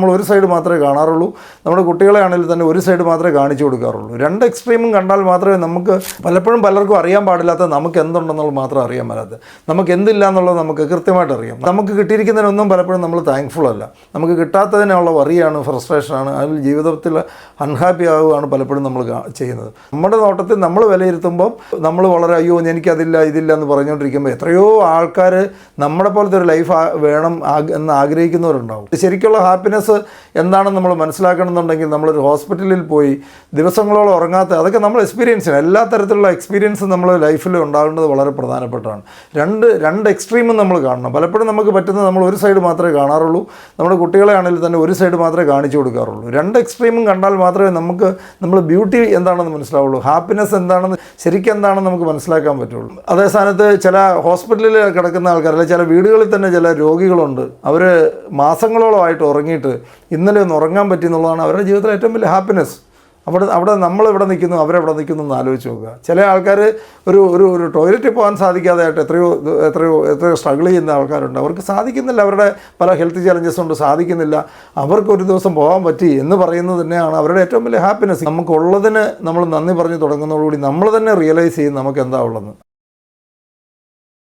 നമ്മൾ ഒരു സൈഡ് മാത്രമേ കാണാറുള്ളൂ. നമ്മുടെ കുട്ടികളെ ആണെങ്കിൽ തന്നെ ഒരു സൈഡ് മാത്രമേ കാണിച്ചു കൊടുക്കാറുള്ളൂ. രണ്ട് എക്സ്ട്രീമും കണ്ടാൽ മാത്രമേ നമുക്ക് പലപ്പോഴും പലർക്കും അറിയാൻ പാടില്ലാത്ത നമുക്ക് എന്തുണ്ടെന്നുള്ളത് മാത്രം അറിയാൻ പറ്റാത്ത, നമുക്ക് എന്തില്ല എന്നുള്ളത് നമുക്ക് കൃത്യമായിട്ട് അറിയാം. നമുക്ക് കിട്ടിയിരിക്കുന്നതിനൊന്നും പലപ്പോഴും നമ്മൾ താങ്ക്ഫുൾ അല്ല. നമുക്ക് കിട്ടാത്തതിനുള്ള വറിയാണ്, ഫ്രസ്ട്രേഷനാണ്, അതിൽ ജീവിതത്തിൽ അൺഹാപ്പി ആവുകയാണ് പലപ്പോഴും നമ്മൾ ചെയ്യുന്നത്. നമ്മുടെ നോട്ടത്തിൽ നമ്മൾ വിലയിരുത്തുമ്പോൾ നമ്മൾ വളരെ അയ്യോ എനിക്കതില്ല ഇതില്ല എന്ന് പറഞ്ഞുകൊണ്ടിരിക്കുമ്പോൾ എത്രയോ ആൾക്കാർ നമ്മുടെ പോലത്തെ ഒരു ലൈഫ് വേണം എന്ന് ആഗ്രഹിക്കുന്നവരുണ്ടാവും. ശരിക്കുള്ള ഹാപ്പിനെസ് എന്താണെന്ന് നമ്മൾ മനസ്സിലാക്കണമെന്നുണ്ടെങ്കിൽ നമ്മളൊരു ഹോസ്പിറ്റലിൽ പോയി ദിവസങ്ങളോളം ഉറങ്ങാത്ത, അതൊക്കെ നമ്മൾ എക്സ്പീരിയൻസ് ചെയ്യണം. എല്ലാ തരത്തിലുള്ള എക്സ്പീരിയൻസും നമ്മൾ ലൈഫിൽ ഉണ്ടാകേണ്ടത് വളരെ പ്രധാനപ്പെട്ടതാണ്. രണ്ട് എക്സ്ട്രീമും നമ്മൾ കാണണം. പലപ്പോഴും നമുക്ക് പറ്റുന്നത് നമ്മൾ ഒരു സൈഡ് മാത്രമേ കാണാറുള്ളൂ. നമ്മുടെ കുട്ടികളെ ആണെങ്കിൽ തന്നെ ഒരു സൈഡ് മാത്രമേ കാണിച്ചു കൊടുക്കാറുള്ളൂ. രണ്ട് എക്സ്ട്രീമും കണ്ടാൽ മാത്രമേ നമ്മൾ ബ്യൂട്ടി എന്താണെന്ന് മനസ്സിലാവുള്ളൂ, ഹാപ്പിനെസ് എന്താണെന്ന് ശരിക്കും എന്താണെന്ന് നമുക്ക് മനസ്സിലാക്കാൻ പറ്റുള്ളൂ. അതേ സ്ഥാനത്ത് ചില ഹോസ്പിറ്റലിൽ കിടക്കുന്ന ആൾക്കാർ, അല്ലെങ്കിൽ ചില വീടുകളിൽ തന്നെ ചില രോഗികളുണ്ട്, അവർ മാസങ്ങളോളമായിട്ട് ഉറങ്ങിയിട്ട് ഇന്നലെ ഒന്ന് ഉറങ്ങാൻ പറ്റി എന്നുള്ളതാണ് അവരുടെ ജീവിതത്തിലെ ഏറ്റവും വലിയ ഹാപ്പിനെസ്. അവിടെ നമ്മളെവിടെ നിൽക്കുന്നു, അവരെവിടെ നിൽക്കുന്നു എന്ന് ആലോചിച്ച് നോക്കുക. ചില ആൾക്കാർ ഒരു ടോയ്ലറ്റിൽ പോകാൻ സാധിക്കാതെയായിട്ട് എത്രയോ സ്ട്രഗിൾ ചെയ്യുന്ന ആൾക്കാരുണ്ട്. അവർക്ക് സാധിക്കുന്നില്ല, അവരുടെ പല ഹെൽത്ത് ചലഞ്ചസ് കൊണ്ട് സാധിക്കുന്നില്ല. അവർക്ക് ഒരു ദിവസം പോകാൻ പറ്റി എന്ന് പറയുന്നത് തന്നെയാണ് അവരുടെ ഏറ്റവും വലിയ ഹാപ്പിനെസ്. നമുക്കുള്ളതിന് നമ്മൾ നന്ദി പറഞ്ഞ് തുടങ്ങുന്നതോടുകൂടി നമ്മൾ തന്നെ റിയലൈസ് ചെയ്യും നമുക്ക് എന്താ ഉള്ളതെന്ന്.